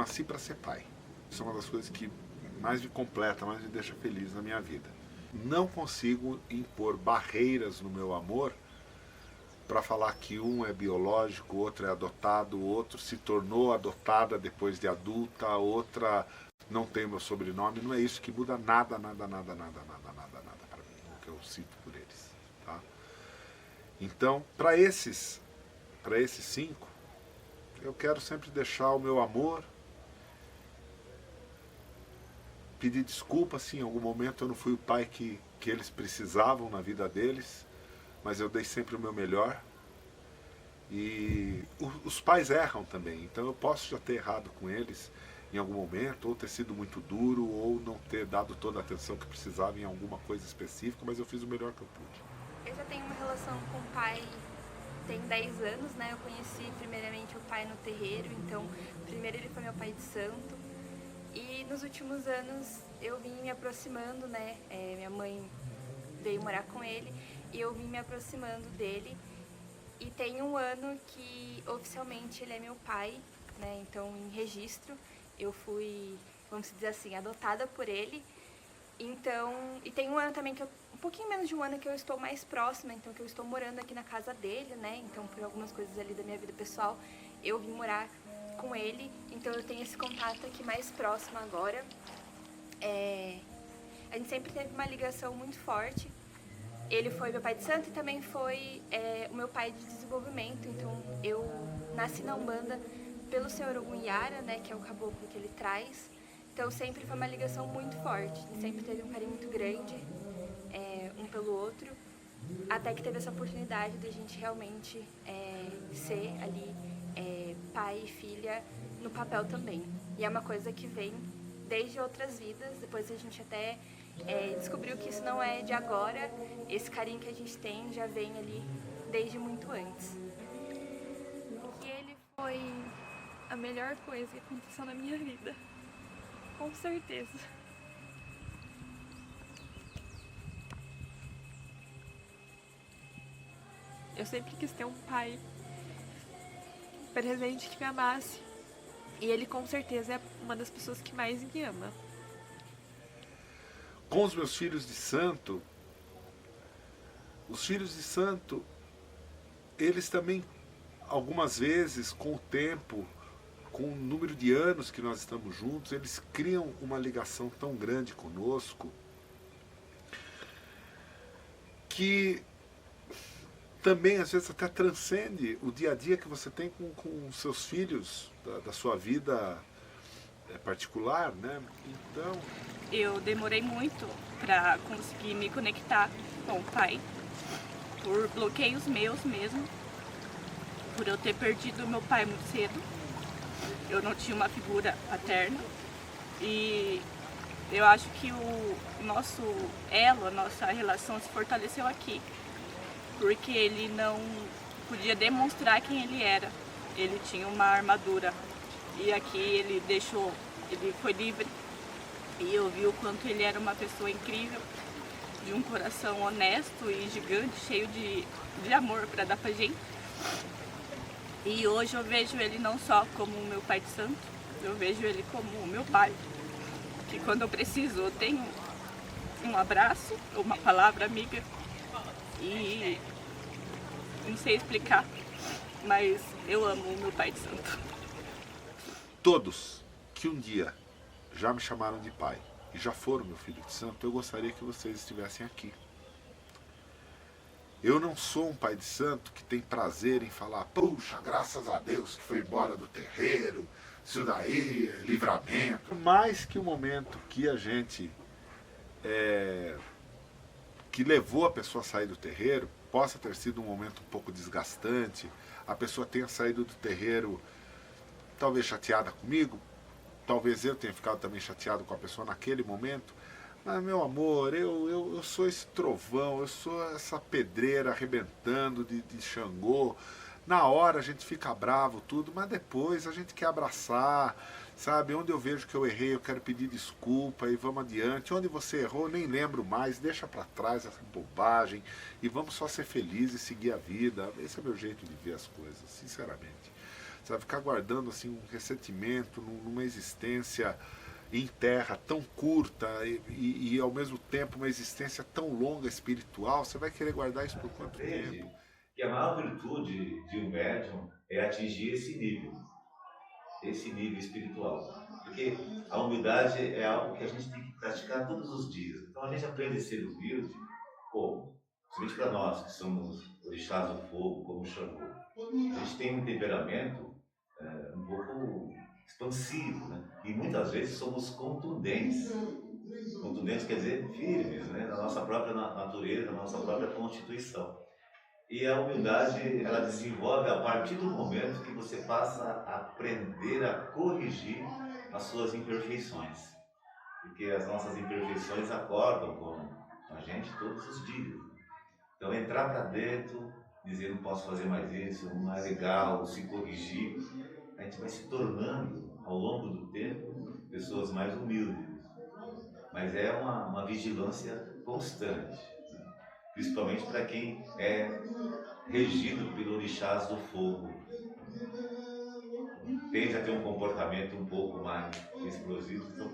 nasci para ser pai. Isso é uma das coisas que mais me completa, mais me deixa feliz na minha vida. Não consigo impor barreiras no meu amor para falar que um é biológico, o outro é adotado, o outro se tornou adotada depois de adulta, a outra não tem o meu sobrenome. Não é isso que muda nada, nada, nada, nada, nada, nada, nada para mim, o que eu sinto por eles. Tá? Então, para esses 5, eu quero sempre deixar o meu amor, pedir desculpa se em algum momento eu não fui o pai que eles precisavam na vida deles, mas eu dei sempre o meu melhor. E os pais erram também, então eu posso já ter errado com eles em algum momento, ou ter sido muito duro, ou não ter dado toda a atenção que precisava em alguma coisa específica, mas eu fiz o melhor que eu pude. Eu já tenho uma relação com o pai tem 10 anos, né? Eu conheci primeiramente o pai no terreiro, então primeiro ele foi meu pai de santo. E nos últimos anos eu vim me aproximando, né? Minha mãe veio morar com ele e eu vim me aproximando dele. E tem um ano que oficialmente ele é meu pai, né? Então em registro eu fui, vamos dizer assim, adotada por ele. Então, e tem um ano também que eu, um pouquinho menos de um ano que eu estou mais próxima, então que eu estou morando aqui na casa dele, né? Então por algumas coisas ali da minha vida pessoal, eu vim morar com ele, então eu tenho esse contato aqui mais próximo agora. A gente sempre teve uma ligação muito forte. Ele foi meu pai de santo e também foi o meu pai de desenvolvimento. Então eu nasci na Umbanda pelo senhor Ogum Yara, né, que é o caboclo que ele traz. Então sempre foi uma ligação muito forte. A gente sempre teve um carinho muito grande um pelo outro. Até que teve essa oportunidade de a gente realmente ser ali pai e filha no papel também. E é uma coisa que vem desde outras vidas. Depois a gente até descobriu que isso não é de agora. Esse carinho que a gente tem já vem ali desde muito antes. Que ele foi a melhor coisa que aconteceu na minha vida. Com certeza. Eu sempre quis ter um pai presente que me amasse. E ele com certeza é uma das pessoas que mais me ama. Com os meus filhos de santo, os filhos de santo, eles também, algumas vezes, com o tempo, com o número de anos que nós estamos juntos, eles criam uma ligação tão grande conosco que também às vezes até transcende o dia a dia que você tem com seus filhos da sua vida particular, né? Então, eu demorei muito para conseguir me conectar com o pai, por bloqueios meus mesmo, por eu ter perdido meu pai muito cedo. Eu não tinha uma figura paterna e eu acho que o nosso elo, a nossa relação se fortaleceu aqui, porque ele não podia demonstrar quem ele era. Ele tinha uma armadura e aqui ele foi livre e eu vi o quanto ele era uma pessoa incrível, de um coração honesto e gigante, cheio de amor para dar pra gente. E hoje eu vejo ele não só como o meu pai de santo, eu vejo ele como o meu pai, que quando eu preciso eu tenho um abraço, uma palavra amiga, e não sei explicar, mas eu amo o meu pai de santo. todos que um dia já me chamaram de pai e já foram meu filho de santo, eu gostaria que vocês estivessem aqui. Eu não sou um pai de santo que tem prazer em falar, puxa, graças a Deus que foi embora do terreiro, isso daí é livramento. Mais que o momento que a gente, que levou a pessoa a sair do terreiro, possa ter sido um momento um pouco desgastante, a pessoa tenha saído do terreiro talvez chateada comigo, talvez eu tenha ficado também chateado com a pessoa naquele momento, mas meu amor, eu sou esse trovão, eu sou essa pedreira arrebentando de Xangô. Na hora a gente fica bravo, tudo, mas depois a gente quer abraçar, sabe? Onde eu vejo que eu errei, eu quero pedir desculpa e vamos adiante. Onde você errou, nem lembro mais, deixa pra trás essa bobagem e vamos só ser felizes e seguir a vida. Esse é o meu jeito de ver as coisas, sinceramente. Você vai ficar guardando assim um ressentimento numa existência em terra tão curta e ao mesmo tempo uma existência tão longa espiritual. Você vai querer guardar isso por quanto tempo? Que a maior virtude de um médium é atingir esse nível espiritual. Porque a humildade é algo que a gente tem que praticar todos os dias. Então a gente aprende a ser humilde, como? Principalmente para nós, que somos orixás do fogo, como Xangô. A gente tem um temperamento um pouco expansivo, né? E muitas vezes somos contundentes. Contundentes quer dizer firmes, né? Na nossa própria natureza, na nossa própria constituição. E a humildade, ela desenvolve a partir do momento que você passa a aprender a corrigir as suas imperfeições. Porque as nossas imperfeições acordam com a gente todos os dias. Então, entrar para dentro, dizer não posso fazer mais isso, não é legal, se corrigir, a gente vai se tornando, ao longo do tempo, pessoas mais humildes. Mas é uma vigilância constante, né? Principalmente para quem é regido pelo orixás do fogo. Tende a ter um comportamento um pouco mais explosivo, então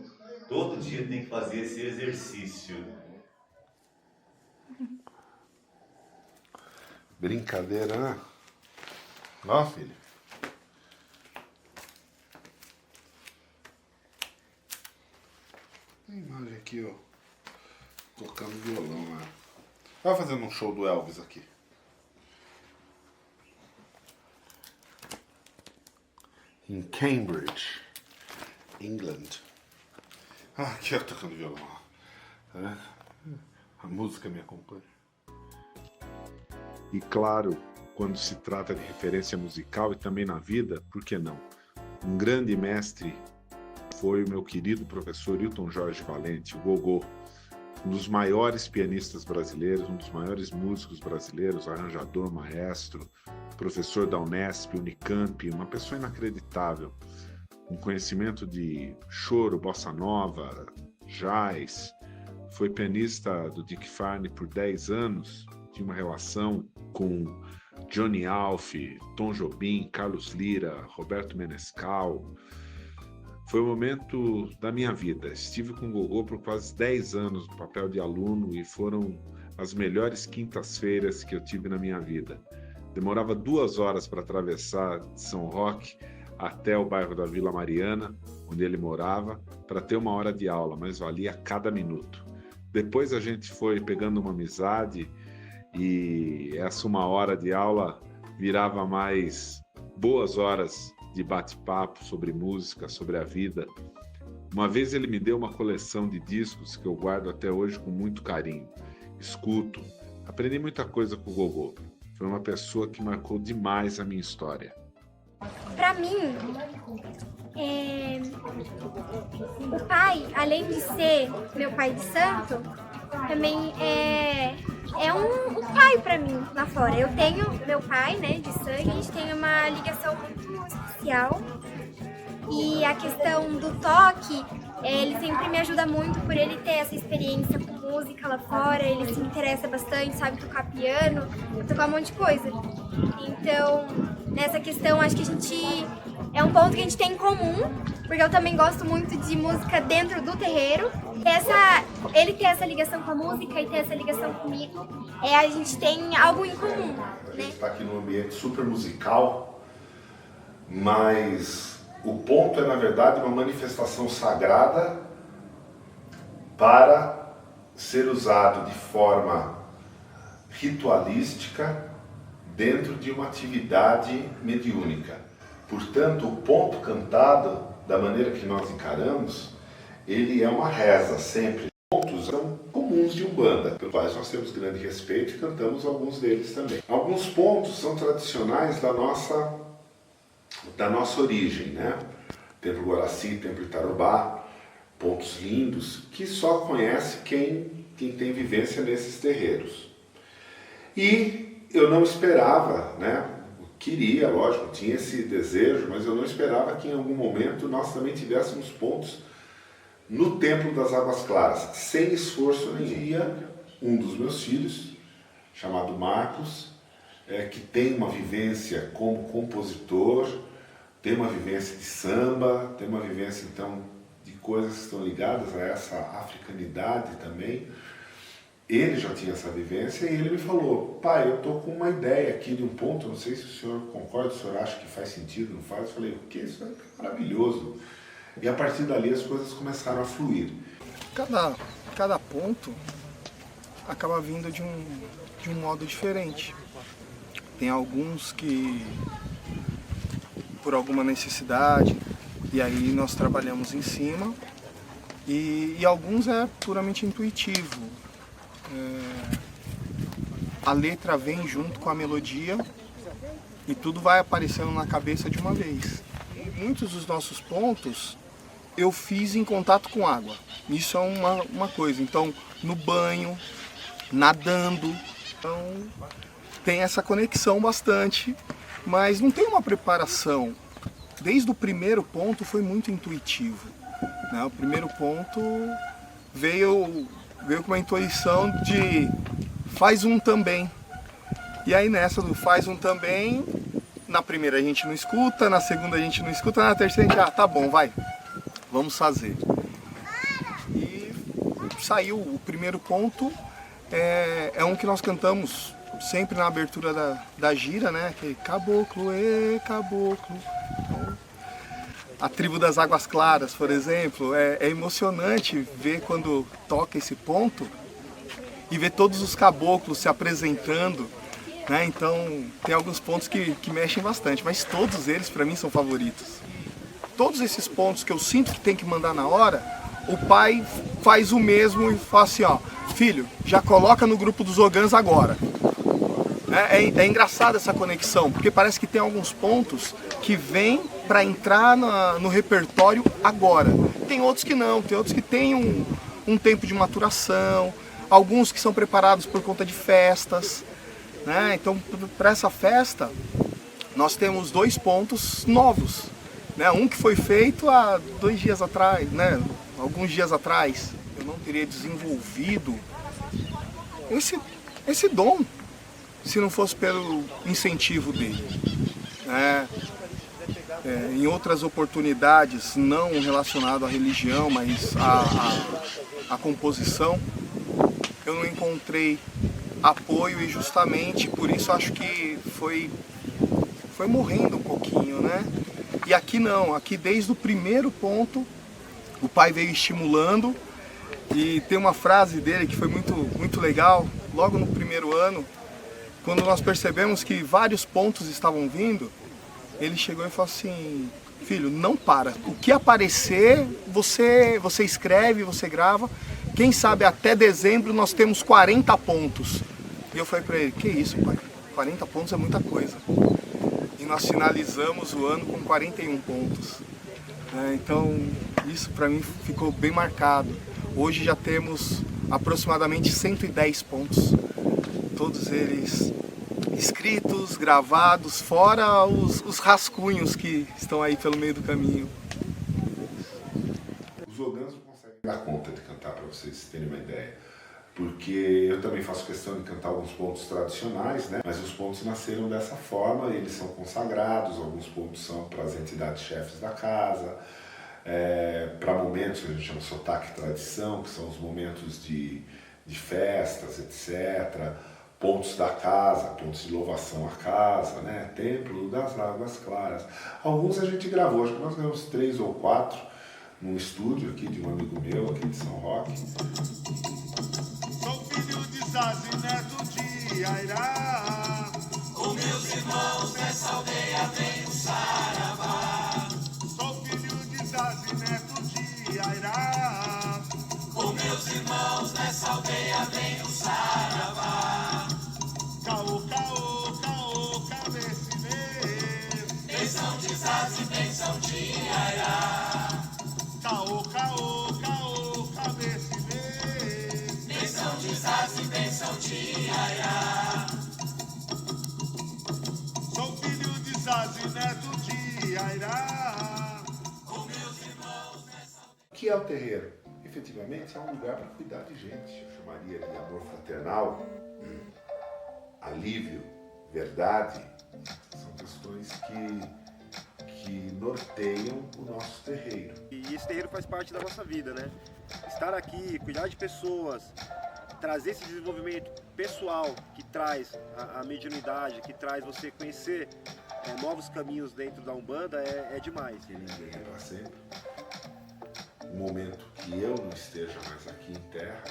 todo dia tem que fazer esse exercício. Brincadeira, né? Ó, filho. Tem imagem aqui, ó. Tocando violão, né? Vai fazendo um show do Elvis aqui. Em Cambridge, England. Ah, aqui eu tocando violão. Tá vendo? A música me acompanha. E claro, quando se trata de referência musical e também na vida, por que não? Um grande mestre foi o meu querido professor Hilton Jorge Valente, o Gogô, um dos maiores pianistas brasileiros, um dos maiores músicos brasileiros, arranjador, maestro, professor da Unesp, Unicamp, uma pessoa inacreditável, um conhecimento de choro, bossa nova, jazz, foi pianista do Dick Farney por 10 anos, tinha uma relação com Johnny Alf, Tom Jobim, Carlos Lira, Roberto Menescal. Foi o momento da minha vida. Estive com o Gogô por quase 10 anos no papel de aluno e foram as melhores quintas-feiras que eu tive na minha vida. Demorava 2 horas para atravessar de São Roque até o bairro da Vila Mariana, onde ele morava, para ter 1 hora de aula, mas valia cada minuto. Depois a gente foi pegando uma amizade e essa 1 hora de aula virava mais boas horas de bate-papo sobre música, sobre a vida. Uma vez ele me deu uma coleção de discos que eu guardo até hoje com muito carinho. Escuto, aprendi muita coisa com o Gogô. Foi uma pessoa que marcou demais a minha história. Para mim, o pai, além de ser meu pai de santo, também é um pai para mim lá fora. Eu tenho meu pai, né, de sangue, a gente tem uma ligação muito especial. E a questão do toque, ele sempre me ajuda muito por ele ter essa experiência com música lá fora, ele se interessa bastante, sabe tocar piano, tocar um monte de coisa. Então, nessa questão, acho que a gente é um ponto que a gente tem em comum, porque eu também gosto muito de música dentro do terreiro. Ele ter essa ligação com a música e ter essa ligação comigo, a gente tem algo em comum. A gente está aqui num ambiente super musical, mas o ponto é, na verdade, uma manifestação sagrada para ser usado de forma ritualística dentro de uma atividade mediúnica. Portanto, o ponto cantado, da maneira que nós encaramos, ele é uma reza sempre. Pontos são comuns de Umbanda, pelos quais nós temos grande respeito e cantamos alguns deles também. Alguns pontos são tradicionais da nossa origem, né? Templo Guaraci, Templo Itarubá, pontos lindos que só conhece quem tem vivência nesses terreiros. E eu não esperava, né? Queria, lógico, tinha esse desejo, mas eu não esperava que em algum momento nós também tivéssemos pontos no Templo das Águas Claras, sem esforço nenhum. Um dos meus filhos, chamado Marcos, que tem uma vivência como compositor, tem uma vivência de samba, tem uma vivência então de coisas que estão ligadas a essa africanidade também. Ele já tinha essa vivência e ele me falou: pai, eu estou com uma ideia aqui de um ponto, não sei se o senhor concorda, se o senhor acha que faz sentido, não faz? Eu falei: o que? Isso é maravilhoso. E a partir dali as coisas começaram a fluir. Cada ponto acaba vindo de um modo diferente. Tem alguns que, por alguma necessidade, e aí nós trabalhamos em cima, e alguns é puramente intuitivo. A letra vem junto com a melodia e tudo vai aparecendo na cabeça de uma vez. Muitos dos nossos pontos eu fiz em contato com água. Isso é uma coisa. Então, no banho, nadando, então tem essa conexão bastante, mas não tem uma preparação. Desde o primeiro ponto foi muito intuitivo, né? O primeiro ponto veio com uma intuição de faz um também. E aí nessa do faz um também, na primeira a gente não escuta, na segunda a gente não escuta, na terceira a gente, tá bom, vai, vamos fazer. E saiu o primeiro ponto, é um que nós cantamos sempre na abertura da gira, né? Que caboclo, caboclo. Então, a tribo das Águas Claras, por exemplo, é emocionante ver quando toca esse ponto e ver todos os caboclos se apresentando, né? Então tem alguns pontos que mexem bastante, mas todos eles para mim são favoritos. Todos esses pontos que eu sinto que tem que mandar na hora, o pai faz o mesmo e fala assim, ó, filho, já coloca no grupo dos Ogãs agora. É engraçado essa conexão, porque parece que tem alguns pontos que vêm para entrar no repertório agora. Tem outros que não, tem outros que têm um tempo de maturação, alguns que são preparados por conta de festas, né? Então, para essa festa, nós temos 2 pontos novos, né? Um que foi feito há 2 dias atrás, né? Alguns dias atrás. Eu não teria desenvolvido esse dom se não fosse pelo incentivo dele, né? Em outras oportunidades, não relacionado à religião, mas à composição, eu não encontrei apoio e justamente por isso acho que foi morrendo um pouquinho, né? E aqui não, aqui desde o primeiro ponto o pai veio estimulando e tem uma frase dele que foi muito legal, logo no primeiro ano, quando nós percebemos que vários pontos estavam vindo, ele chegou e falou assim, filho, não para, o que aparecer você escreve, você grava, quem sabe até dezembro nós temos 40 pontos. E eu falei para ele, que isso pai, 40 pontos é muita coisa. E nós finalizamos o ano com 41 pontos. Então isso para mim ficou bem marcado. Hoje já temos aproximadamente 110 pontos. Todos eles escritos, gravados, fora os rascunhos que estão aí pelo meio do caminho. Os Ogãs não conseguem dar conta de cantar, para vocês terem uma ideia. Porque eu também faço questão de cantar alguns pontos tradicionais, né? Mas os pontos nasceram dessa forma, eles são consagrados, alguns pontos são para as entidades chefes da casa, para momentos que a gente chama sotaque e tradição, que são os momentos de festas, etc., pontos da casa, pontos de louvação à casa, né? Templo das Águas Claras. Alguns a gente gravou, acho que nós gravamos 3 ou 4 num estúdio aqui de um amigo meu, aqui de São Roque. Sou filho de Zazi, neto de Airá. Com meus irmãos nessa aldeia vem o saravá. Sou filho de Zazi, neto de Airá. Com meus irmãos nessa aldeia vem o saravá. Caô, caô, caô, cabecineiro. Benção de Zazi, benção de Airá. Caô, caô, caô, cabecineiro. Benção de Zazi, benção de Airá. Sou filho de Zazi, neto de Airá. Com meus irmãos nessa... O que é o terreiro? Efetivamente é um lugar para cuidar de gente. Eu chamaria de amor fraternal, alívio, verdade. São questões que norteiam o nosso terreiro. E esse terreiro faz parte da nossa vida, né? Estar aqui, cuidar de pessoas, trazer esse desenvolvimento pessoal que traz a mediunidade, que traz você conhecer novos caminhos dentro da Umbanda é demais. Que ninguém é para sempre. O momento que eu não esteja mais aqui em terra,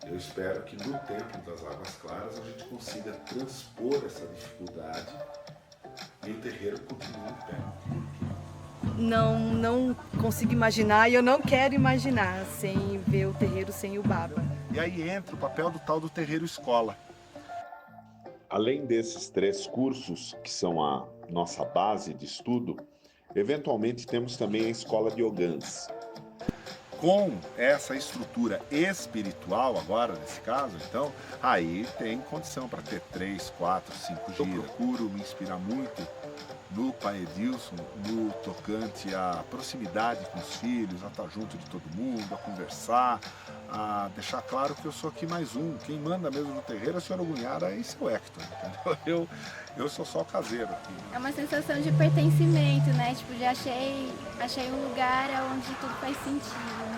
eu espero que no Templo das Águas Claras a gente consiga transpor essa dificuldade e o terreiro continue em pé. Não consigo imaginar e eu não quero imaginar sem ver o terreiro sem o Baba. E aí entra o papel do tal do terreiro escola. Além desses 3 cursos, que são a nossa base de estudo, eventualmente temos também a escola de Ogãs. Com essa estrutura espiritual agora, nesse caso, então, aí tem condição para ter 3, 4, 5 dias. Eu procuro me inspirar muito no pai Edilson, no tocante à proximidade com os filhos, a estar junto de todo mundo, a conversar, a deixar claro que eu sou aqui mais um. Quem manda mesmo no terreiro é o senhor Ogunhara e seu Hector, entendeu? Eu sou só o caseiro aqui. É uma sensação de pertencimento, né? Tipo, já achei um lugar onde tudo faz sentido.